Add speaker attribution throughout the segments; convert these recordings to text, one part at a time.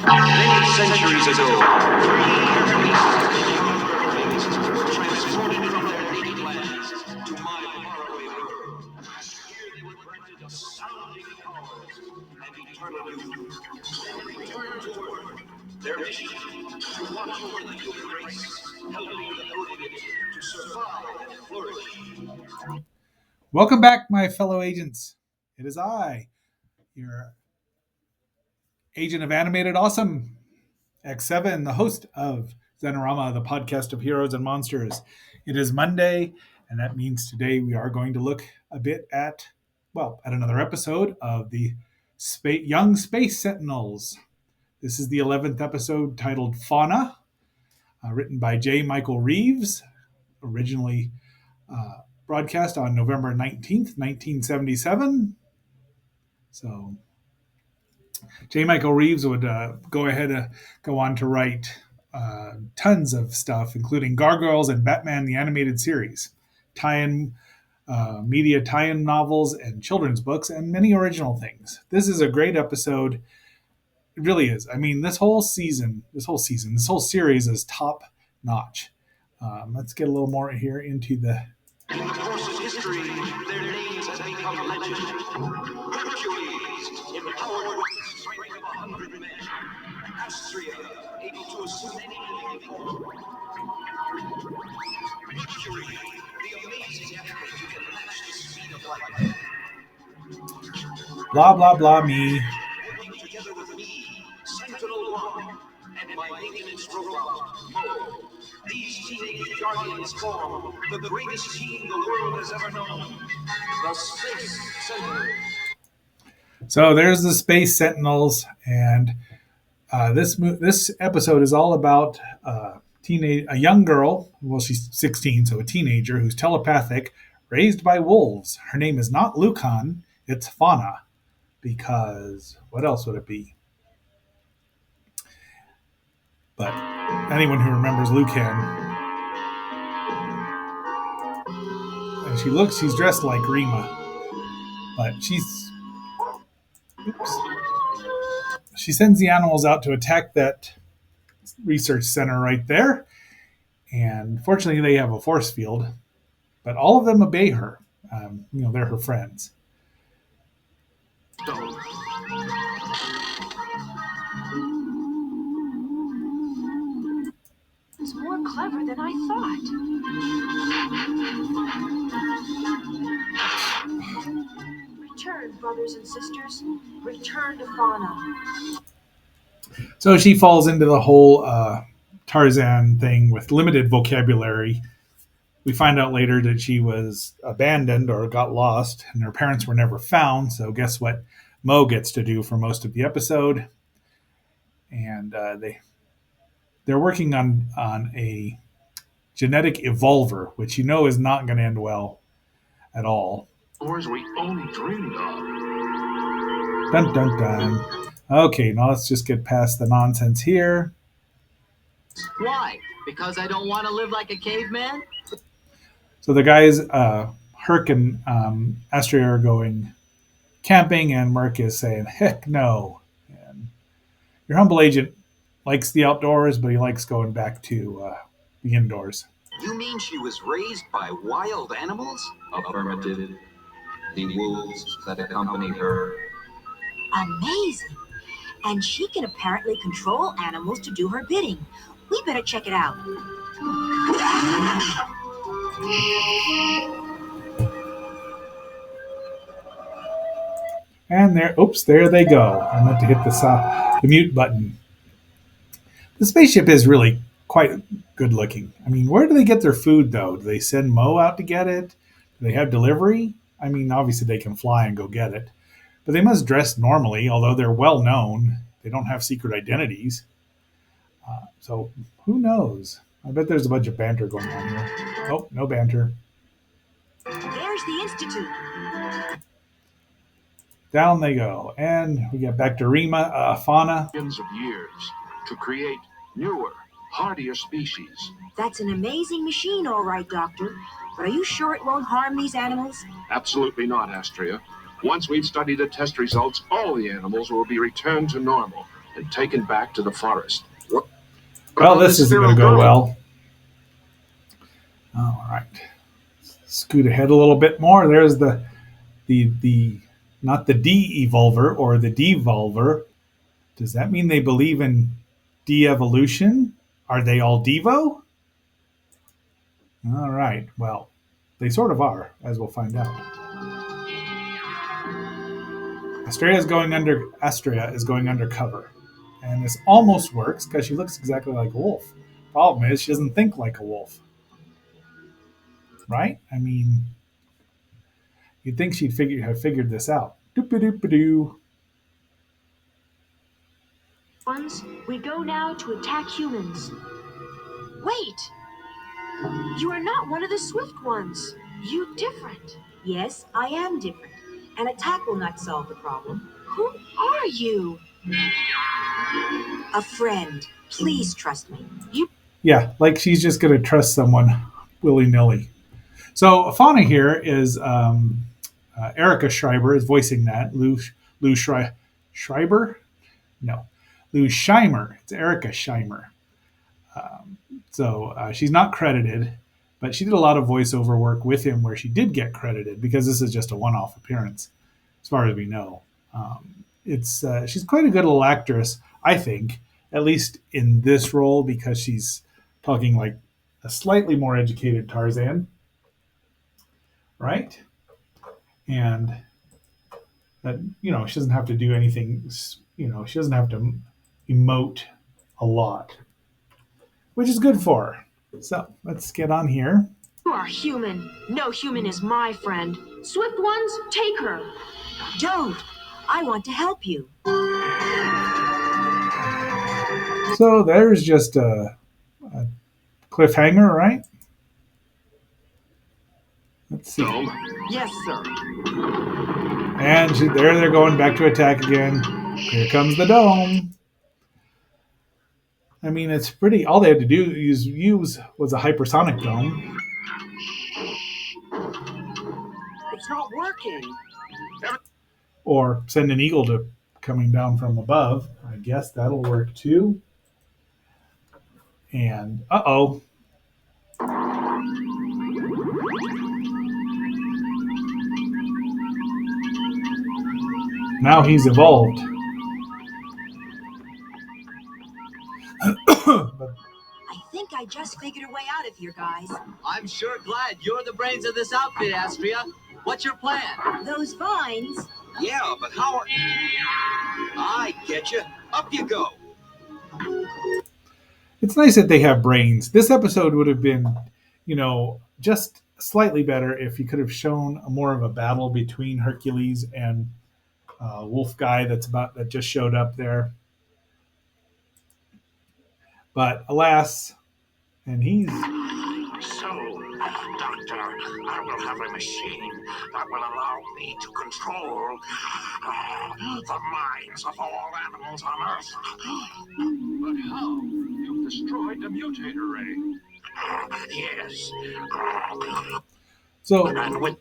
Speaker 1: Many centuries ago, three Earthlings were transported from their native lands to my faraway world. Here they were granted astounding powers and eternal youth. Then returned to Earth. Their mission, to watch over the human race, helping the good of it to survive and flourish.
Speaker 2: Welcome back, my fellow agents. It is I, your agent of animated awesome, X7, the host of Zenorama, the podcast of heroes and monsters. It is Monday, and that means today we are going to look a bit at another episode of the Young Space Sentinels. This is the 11th episode titled Fauna, written by J. Michael Reeves, originally broadcast on November 19th, 1977. So J. Michael Reeves would go on to write tons of stuff, including Gargoyles and Batman the Animated Series, media tie-in novels and children's books, and many original things. This is a great episode. It really is. I mean, this whole series is top notch. Let's get a little more here into the.
Speaker 1: In the course of history, their names have become legend. Hercules, empowered with the strength of 100 men. Astrea, able to assume any living form. Mercury, the amazing athlete who can match the speed of light.
Speaker 2: Blah, blah, blah, me.
Speaker 1: Working together with me, Sentinel 1, and my maintenance robot, Mo. These teenage guardians form the greatest team the world has ever known, the Space Sentinels.
Speaker 2: So there's the Space Sentinels, and this episode is all about a young girl. Well, she's 16, so a teenager who's telepathic, raised by wolves. Her name is not Lucan; it's Fauna, because what else would it be? But anyone who remembers Lucan, and she's dressed like Rima, but she sends the animals out to attack that research center right there. And fortunately, they have a force field, but all of them obey her. They're her friends.
Speaker 3: It's more clever than I thought. Return, brothers and sisters. Return to Fauna.
Speaker 2: So she falls into the whole Tarzan thing with limited vocabulary. We find out later that she was abandoned or got lost, and her parents were never found. So guess what Mo gets to do for most of the episode? And they're working on a genetic evolver, which is not going to end well at all.
Speaker 1: Wars we only dreamed of.
Speaker 2: Dun dun dun. Okay, now let's just get past the nonsense here.
Speaker 4: Why? Because I don't want to live like a caveman?
Speaker 2: So the guys, Herc and Astrea are going camping, and Merc is saying, heck no. And your humble agent likes the outdoors, but he likes going back to the indoors.
Speaker 5: You mean she was raised by wild animals?
Speaker 6: Affirmative. The wolves that accompanied her.
Speaker 7: Amazing. And she can apparently control animals to do her bidding. We better check it out.
Speaker 2: And there they go. I meant to hit the mute button. The spaceship is really quite good looking. I mean, where do they get their food, though? Do they send Mo out to get it? Do they have delivery? I mean, obviously they can fly and go get it. But they must dress normally, although they're well known. They don't have secret identities. So who knows? I bet there's a bunch of banter going on here. Oh, no banter.
Speaker 7: There's the Institute.
Speaker 2: Down they go. And we get back to Rima, Fauna.
Speaker 1: Millions of years to create newer, hardier species.
Speaker 7: That's an amazing machine, all right, Doctor. But are you sure it won't harm these animals?
Speaker 1: Absolutely not, Astrea. Once we've studied the test results, all the animals will be returned to normal. and taken back to the forest.
Speaker 2: Well, this isn't going to go well. All right. Scoot ahead a little bit more. There's the not the de-evolver or the devolver. Does that mean they believe in de-evolution? Are they all Devo? All right. Well, they sort of are, as we'll find out. Astrea is going undercover. And this almost works because she looks exactly like a wolf. Problem is, she doesn't think like a wolf. Right? I mean, you'd think she'd have figured this out. Doop-a-doop-a-doo.
Speaker 3: We go now to attack humans. Wait! You are not one of the swift ones. You different.
Speaker 7: Yes, I am different. An attack will not solve the problem.
Speaker 3: Who are you?
Speaker 7: A friend. Please trust me.
Speaker 2: Yeah, like she's just going to trust someone willy-nilly. So Fauna here is Erica Schreiber is voicing that. Lou Schreiber? No. Lou Scheimer. It's Erica Scheimer. So she's not credited, but she did a lot of voiceover work with him where she did get credited because this is just a one-off appearance, as far as we know. She's quite a good little actress, I think, at least in this role because she's talking like a slightly more educated Tarzan, right? And that, she doesn't have to do anything, she doesn't have to emote a lot, which is good for her. So let's get on here.
Speaker 3: You are human. No human is my friend. Swift ones, take her.
Speaker 7: Don't. I want to help you.
Speaker 2: So there's just a cliffhanger, right? Let's see.
Speaker 4: Yes, sir.
Speaker 2: And there they're going back to attack again. Here comes the dome. I mean, it's pretty. All they had to do use was a hypersonic dome.
Speaker 4: It's not working.
Speaker 2: Or send an eagle coming down from above. I guess that'll work too. And uh-oh. Now he's evolved.
Speaker 7: I think I just figured a way out of here, guys.
Speaker 4: I'm sure glad you're the brains of this outfit, Astria. What's your plan?
Speaker 7: Those vines.
Speaker 5: Yeah, but how are... I get you. Up you go.
Speaker 2: It's nice that they have brains. This episode would have been, just slightly better if you could have shown more of a battle between Hercules and Wolf guy that just showed up there. But alas, and he's...
Speaker 1: So, Doctor, I will have a machine that will allow me to control the minds of all animals on Earth. But how? You've destroyed the mutator ray. Yes.
Speaker 2: So,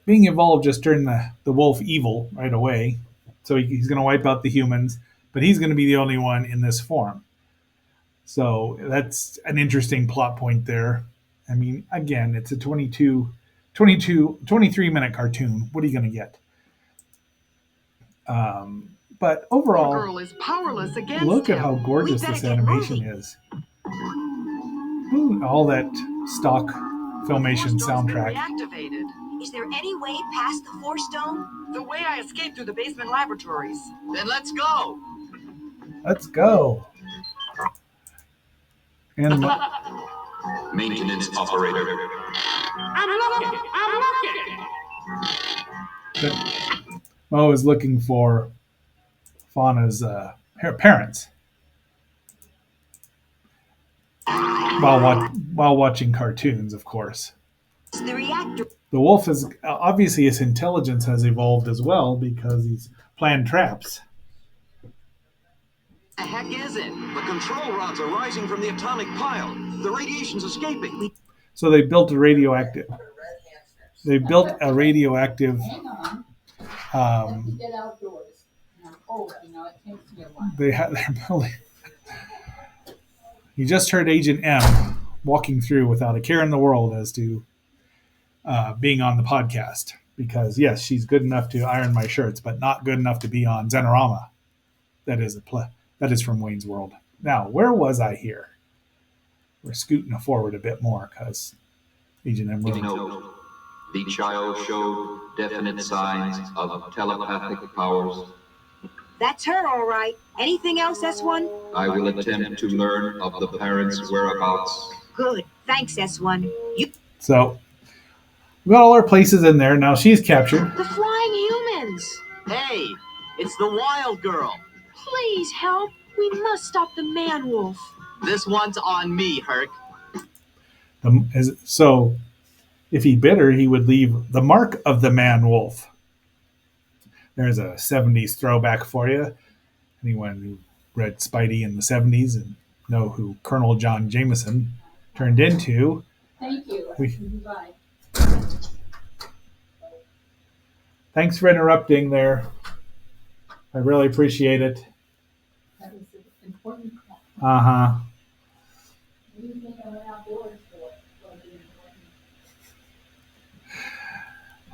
Speaker 2: being evolved just turned the wolf evil right away. So he's going to wipe out the humans, but he's going to be the only one in this form. So that's an interesting plot point there. I mean, again, it's a 23-minute cartoon. What are you going to get? But overall,
Speaker 4: Girl is powerless against
Speaker 2: look at
Speaker 4: him.
Speaker 2: how gorgeous this animation is. Ooh, all that stock filmation soundtrack.
Speaker 4: Reactivated.
Speaker 7: Is there any way past the Force Dome?
Speaker 4: The way I escaped through the basement laboratories. Then let's go.
Speaker 2: Let's go. And
Speaker 6: Maintenance operator.
Speaker 1: I'm looking.
Speaker 2: Mo is looking for Fauna's parents while watching cartoons, of course.
Speaker 7: The reactor.
Speaker 2: The wolf is obviously his intelligence has evolved as well because he's planned traps.
Speaker 5: The heck is it? The control rods are rising from the atomic pile. The radiation's escaping.
Speaker 2: So they built a radioactive. they had their building. You just heard Agent M walking through without a care in the world as to being on the podcast. Because yes, she's good enough to iron my shirts, but not good enough to be on Zenorama. That is from Wayne's World. Now, where was I here? We're scooting forward a bit more because Agent M.
Speaker 6: You know, the child showed definite signs of telepathic powers.
Speaker 7: That's her, all right. Anything else, S1?
Speaker 6: I will attempt to learn of the parents' whereabouts.
Speaker 7: Good. Thanks, S1.
Speaker 2: So we got all our places in there. Now she's captured.
Speaker 3: The flying humans!
Speaker 4: Hey, it's the wild girl.
Speaker 3: Please help! We must stop the man wolf.
Speaker 4: This one's on me, Herc.
Speaker 2: So if he bit her, he would leave the mark of the man wolf. There's a 70s throwback for you. Anyone who read Spidey in the 70s and know who Colonel John Jameson turned into.
Speaker 8: Thank you. Bye.
Speaker 2: Thanks for interrupting there. I really appreciate it.
Speaker 8: That was an important call.
Speaker 2: Uh-huh.
Speaker 8: What do you think I went outdoors for? Well, it was important.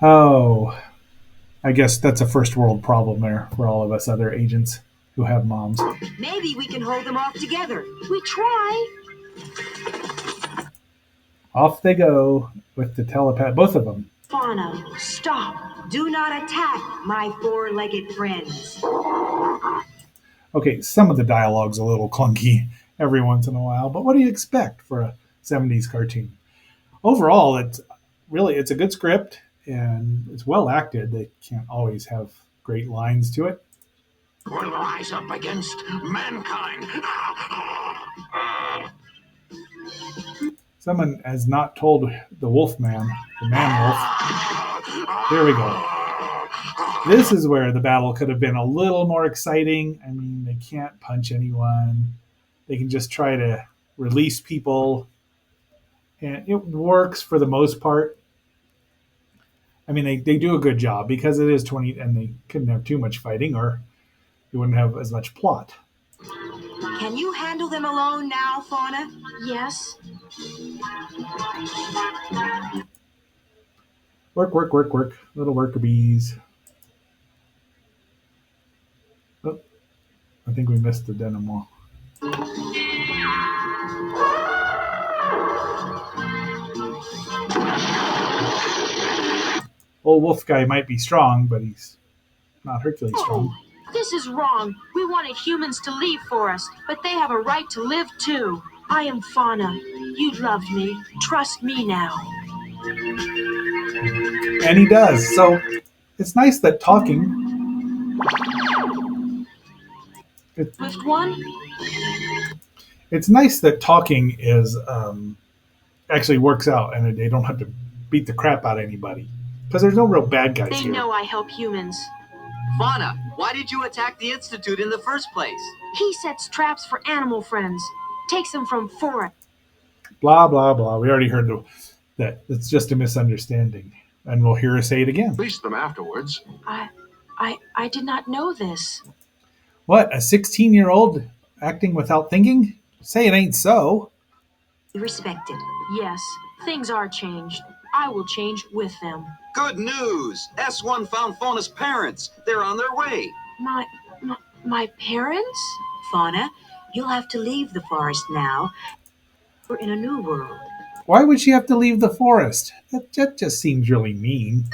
Speaker 2: Oh, I guess that's a first world problem there for all of us other agents who have moms.
Speaker 7: Maybe we can hold them off together.
Speaker 3: We try.
Speaker 2: Off they go with the telepath, both of them.
Speaker 3: Fauna, stop.
Speaker 7: Do not attack my four-legged friends.
Speaker 2: Okay, some of the dialogue's a little clunky every once in a while, but what do you expect for a 70s cartoon? Overall, it's a good script and it's well acted. They can't always have great lines to it.
Speaker 1: Will rise up against mankind.
Speaker 2: Someone has not told the Wolfman, the man wolf. Here we go. This is where the battle could have been a little more exciting. I mean, they can't punch anyone. They can just try to release people. And it works for the most part. I mean, they do a good job because it is 20 and they couldn't have too much fighting or you wouldn't have as much plot.
Speaker 7: Can you handle them alone now, Fauna?
Speaker 3: Yes.
Speaker 2: Work. Little worker bees. Oh, I think we missed the denouement. Old wolf guy might be strong, but he's not Hercules strong.
Speaker 3: This is wrong. We wanted humans to leave for us, but they have a right to live too. I am Fauna. You loved me. Trust me now.
Speaker 2: And he does. So it's nice that talking.
Speaker 3: Swift one?
Speaker 2: It's nice that talking is actually works out, and they don't have to beat the crap out of anybody because there's no real bad guys
Speaker 3: They
Speaker 2: here.
Speaker 3: know I help humans.
Speaker 4: Fauna, why did you attack the Institute in the first place?
Speaker 3: He sets traps for animal friends. Takes them from forest.
Speaker 2: Blah blah blah. We already heard that. It's just a misunderstanding, and we'll hear her say it again.
Speaker 1: Release them afterwards.
Speaker 3: I did not know this.
Speaker 2: What, a 16-year-old acting without thinking? Say it ain't so.
Speaker 7: Respected.
Speaker 3: Yes, things are changed. I will change with them.
Speaker 5: Good news! S1 found Fauna's parents. They're on their way.
Speaker 3: My parents?
Speaker 7: Fauna, you'll have to leave the forest now. We're in a new world.
Speaker 2: Why would she have to leave the forest? That just seems really mean.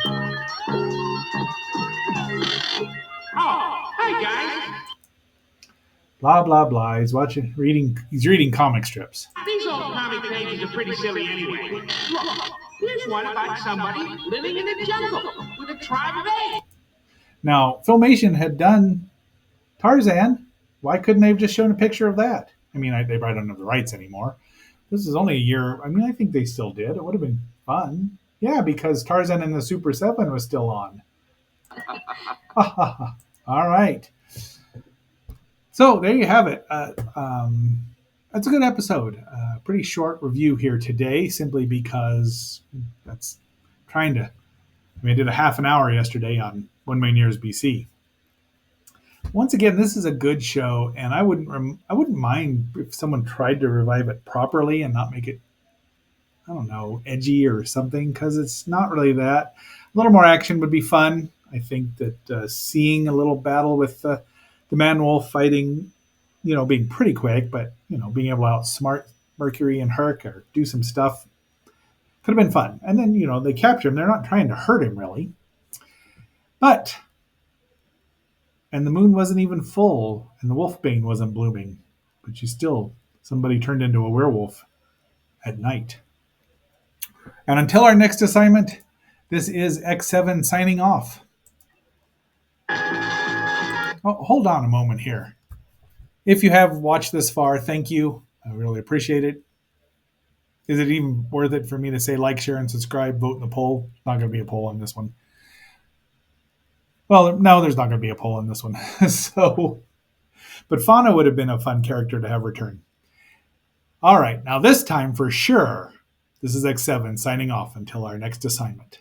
Speaker 1: Oh, hey guys!
Speaker 2: Blah blah blah. He's reading comic strips.
Speaker 9: These old comic pages are pretty silly anyway. Look, here's one about somebody living in the jungle with a tribe of apes.
Speaker 2: Now, Filmation had done Tarzan. Why couldn't they have just shown a picture of that? I mean, they probably don't have the rights anymore. This is only a year. I mean, I think they still did. It would have been fun. Yeah, because Tarzan and the Super 7 was still on. All right. So there you have it. That's a good episode. Pretty short review here today, simply because that's I did a half an hour yesterday on One Million Years BC. once again, this is a good show, and I wouldn't mind if someone tried to revive it properly and not make it, I don't know, edgy or something, because it's not really that. A little more action would be fun. I think that seeing a little battle with the man wolf fighting, being pretty quick, but being able to outsmart Mercury and Herc or do some stuff could have been fun. And then they capture him. They're not trying to hurt him really, but and the moon wasn't even full, and the wolfbane wasn't blooming, but somebody turned into a werewolf at night. And until our next assignment, this is X7 signing off. Oh, hold on a moment here. If you have watched this far, thank you. I really appreciate it. Is it even worth it for me to say like, share, and subscribe, vote in the poll? Not going to be a poll on this one. Well, no, there's not going to be a poll on this one. But Fauna would have been a fun character to have return. All right, now this time for sure, this is X7 signing off until our next assignment.